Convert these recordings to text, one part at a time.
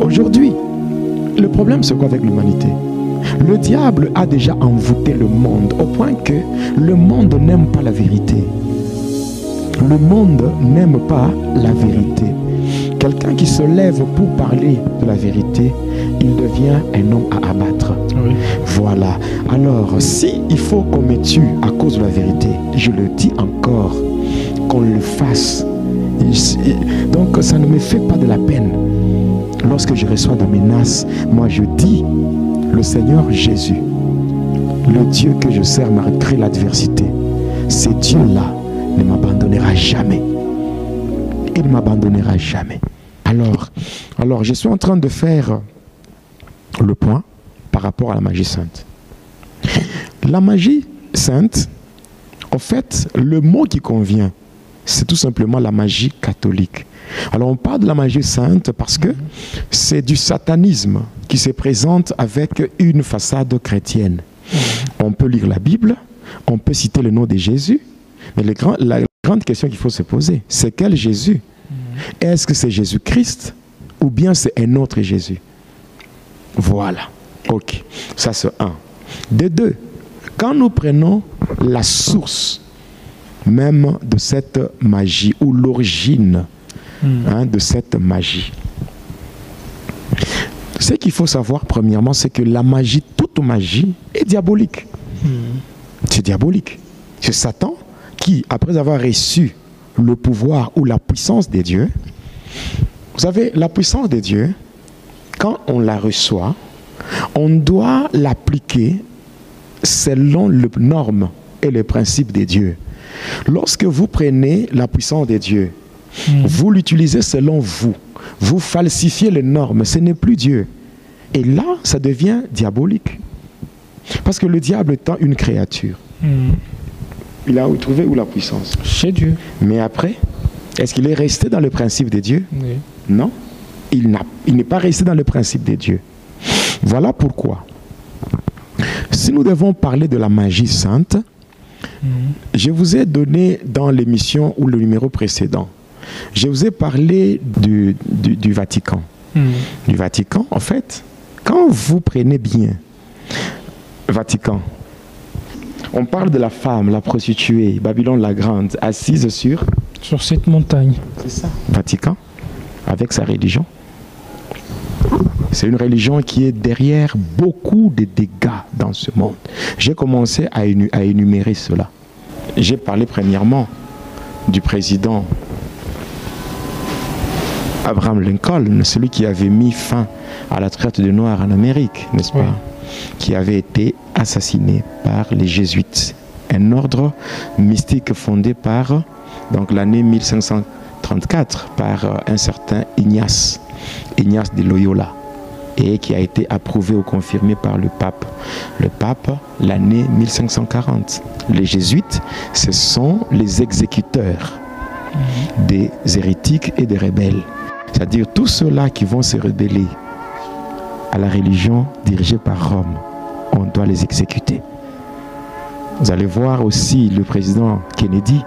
Aujourd'hui, le problème c'est quoi avec l'humanité? Le diable a déjà envoûté le monde au point que le monde n'aime pas la vérité. Le monde n'aime pas la vérité. Quelqu'un qui se lève pour parler de la vérité, il devient un homme à abattre. Oui. Voilà. Alors, si il faut qu'on me tue à cause de la vérité, je le dis encore, qu'on le fasse. Donc, ça ne me fait pas de la peine. Lorsque je reçois des menaces, moi je dis, le Seigneur Jésus, le Dieu que je sers malgré l'adversité, ce Dieu-là ne m'abandonnera jamais. Il ne m'abandonnera jamais. Alors, je suis en train de faire le point par rapport à la magie sainte. La magie sainte, en fait, le mot qui convient, c'est tout simplement la magie catholique. Alors, on parle de la magie sainte parce que c'est du satanisme qui se présente avec une façade chrétienne. On peut lire la Bible, on peut citer le nom de Jésus, mais la grande question qu'il faut se poser, c'est quel Jésus? Est-ce que c'est Jésus-Christ ou bien c'est un autre Jésus? Voilà. Ok. Ça c'est un. De deux, quand nous prenons la source même de cette magie ou l'origine de cette magie, ce qu'il faut savoir premièrement, c'est que la magie, toute magie est diabolique. C'est diabolique. C'est Satan qui, après avoir reçu le pouvoir ou la puissance des dieux, vous savez, la puissance des dieux, quand on la reçoit, on doit l'appliquer selon les normes et les principes des dieux. Lorsque vous prenez la puissance des dieux, vous l'utilisez selon vous, vous falsifiez les normes, ce n'est plus Dieu. Et là, ça devient diabolique. Parce que le diable étant une créature, il a trouvé où la puissance? Chez Dieu. Mais après, est-ce qu'il est resté dans le principe de Dieu? Oui. Non. Il n'est pas resté dans le principe de Dieu. Voilà pourquoi. Si nous devons parler de la magie sainte, je vous ai donné dans l'émission ou le numéro précédent, je vous ai parlé du Vatican. Du Vatican, en fait, quand vous prenez bien Vatican, on parle de la femme, la prostituée, Babylone la Grande, assise sur cette montagne. C'est ça. Vatican, avec sa religion. C'est une religion qui est derrière beaucoup de dégâts dans ce monde. J'ai commencé à énumérer cela. J'ai parlé premièrement du président Abraham Lincoln, celui qui avait mis fin à la traite des Noirs en Amérique, n'est-ce pas? Qui avait été assassiné par les Jésuites. Un ordre mystique fondé par l'année 1534 par un certain Ignace de Loyola, et qui a été approuvé ou confirmé par le pape. Le pape, l'année 1540. Les Jésuites, ce sont les exécuteurs des hérétiques et des rebelles. C'est-à-dire tous ceux-là qui vont se rebeller à la religion dirigée par Rome, on doit les exécuter. Vous allez voir aussi le président Kennedy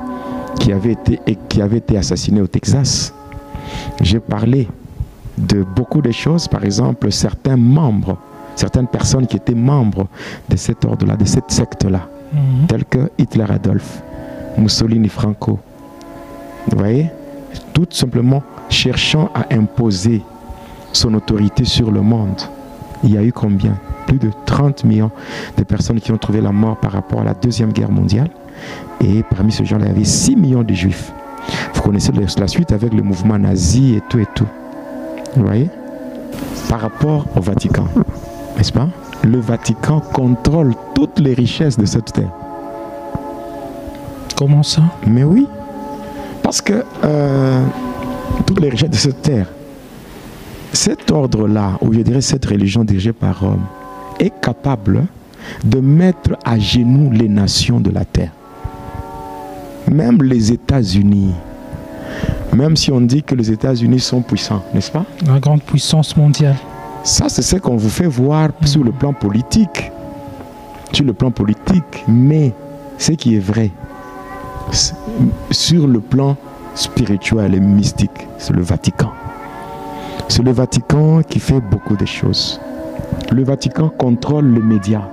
qui avait été assassiné au Texas. J'ai parlé de beaucoup de choses, par exemple certaines personnes qui étaient membres de cet ordre-là, de cette secte-là, tels que Hitler Adolphe, Mussolini Franco. Vous voyez, tout simplement cherchant à imposer son autorité sur le monde. Il y a eu combien? Plus de 30 millions de personnes qui ont trouvé la mort par rapport à la Deuxième Guerre mondiale. Et parmi ces gens-là, il y avait 6 millions de juifs. Vous connaissez la suite avec le mouvement nazi et tout et tout. Vous voyez? Par rapport au Vatican, n'est-ce pas? Le Vatican contrôle toutes les richesses de cette terre. Comment ça? Mais oui. Parce que toutes les richesses de cette terre, cet ordre-là, ou je dirais cette religion dirigée par Rome, est capable de mettre à genoux les nations de la terre. Même les États-Unis. Même si on dit que les États-Unis sont puissants, n'est-ce pas? La grande puissance mondiale. Ça, c'est ce qu'on vous fait voir sur le plan politique. Sur le plan politique. Mais ce qui est vrai, sur le plan spirituel et mystique, c'est le Vatican. C'est le Vatican qui fait beaucoup de choses. Le Vatican contrôle les médias.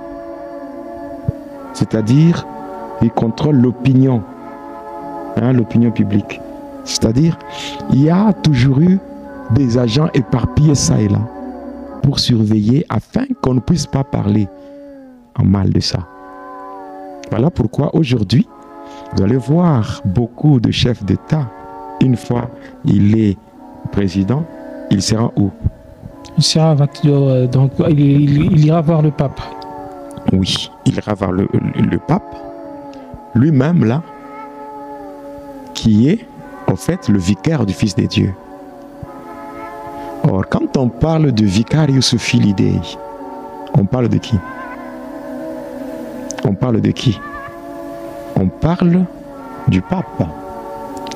C'est-à-dire, il contrôle l'opinion. L'opinion publique. C'est-à-dire, il y a toujours eu des agents éparpillés ça et là pour surveiller afin qu'on ne puisse pas parler en mal de ça. Voilà pourquoi aujourd'hui, vous allez voir beaucoup de chefs d'État. Une fois il est président, il sera où? Il sera donc il ira voir le pape. Oui, il ira voir le pape, lui-même là, qui est en fait le vicaire du Fils de Dieu. Or, quand on parle de Vicarius Filii Dei, on parle de qui? On parle de qui? On parle du pape,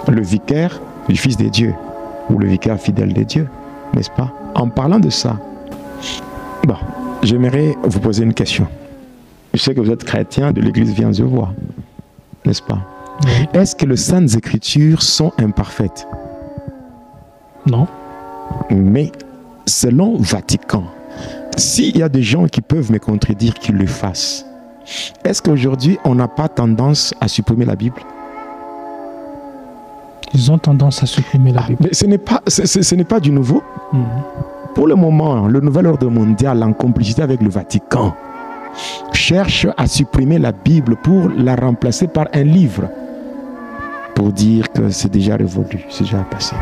le vicaire du Fils de Dieu, ou le vicaire fidèle de Dieu, n'est-ce pas? En parlant de ça, bon, j'aimerais vous poser une question. Je sais que vous êtes chrétien de l'église Viens de Voix, n'est-ce pas? Oui. Est-ce que les Saintes Écritures sont imparfaites? Non. Mais selon Vatican, s'il y a des gens qui peuvent me contredire, qu'ils le fassent, est-ce qu'aujourd'hui on n'a pas tendance à supprimer la Bible? Ils ont tendance à supprimer la Bible. Mais ce n'est pas du nouveau. Pour le moment, le nouvel ordre mondial, en complicité avec le Vatican, cherche à supprimer la Bible pour la remplacer par un livre, pour dire que c'est déjà révolu, c'est déjà passé.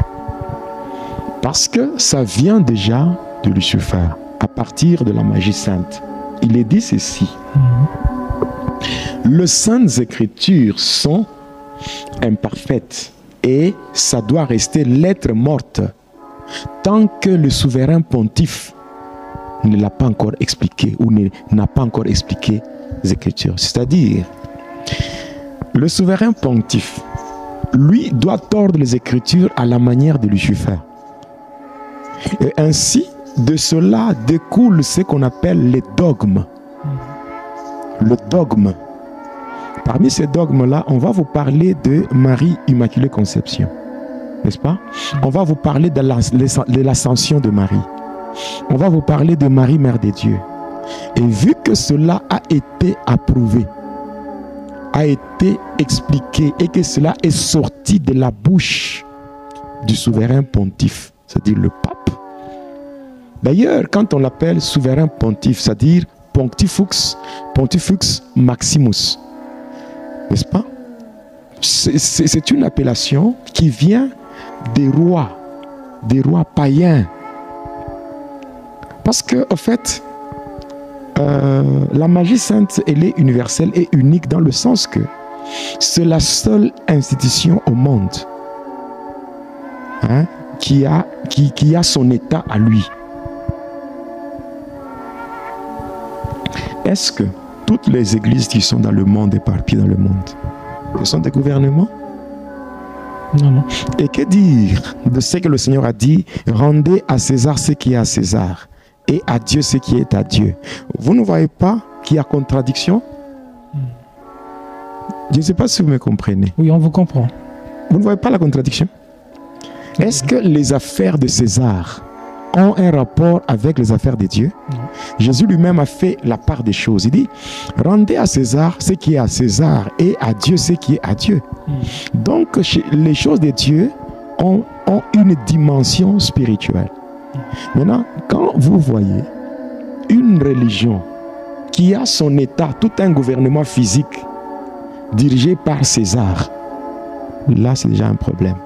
Parce que ça vient déjà de Lucifer, à partir de la magie sainte. Il est dit ceci. Les Saintes Écritures sont imparfaites et ça doit rester lettre morte tant que le souverain pontife ne l'a pas encore expliqué ou n'a pas encore expliqué les Écritures. C'est-à-dire, le souverain pontife, lui, doit tordre les Écritures à la manière de Lucifer. Et ainsi, de cela découle ce qu'on appelle les dogmes. Le dogme. Parmi ces dogmes-là, on va vous parler de Marie Immaculée Conception. N'est-ce pas? On va vous parler de l'ascension de Marie. On va vous parler de Marie, Mère de Dieu. Et vu que cela a été approuvé, a été expliqué et que cela est sorti de la bouche du souverain pontife, c'est-à-dire le pape. D'ailleurs, quand on l'appelle souverain pontife, c'est-à-dire Pontifex Maximus, n'est-ce pas? C'est une appellation qui vient des rois païens. Parce que, en fait, la magie sainte, elle est universelle et unique dans le sens que c'est la seule institution au monde qui a son état à lui. Est-ce que toutes les églises qui sont dans le monde, éparpillées dans le monde, ce sont des gouvernements? Non, non. Et que dire de ce que le Seigneur a dit? Rendez à César ce qui est à César et à Dieu ce qui est à Dieu. Vous ne voyez pas qu'il y a contradiction? Je ne sais pas si vous me comprenez. Oui, on vous comprend. Vous ne voyez pas la contradiction? Est-ce que les affaires de César ont un rapport avec les affaires de Dieu? Non. Jésus lui-même a fait la part des choses. Il dit, rendez à César ce qui est à César et à Dieu ce qui est à Dieu. Donc, les choses de Dieu ont une dimension spirituelle. Maintenant, quand vous voyez une religion qui a son état, tout un gouvernement physique dirigé par César, là c'est déjà un problème.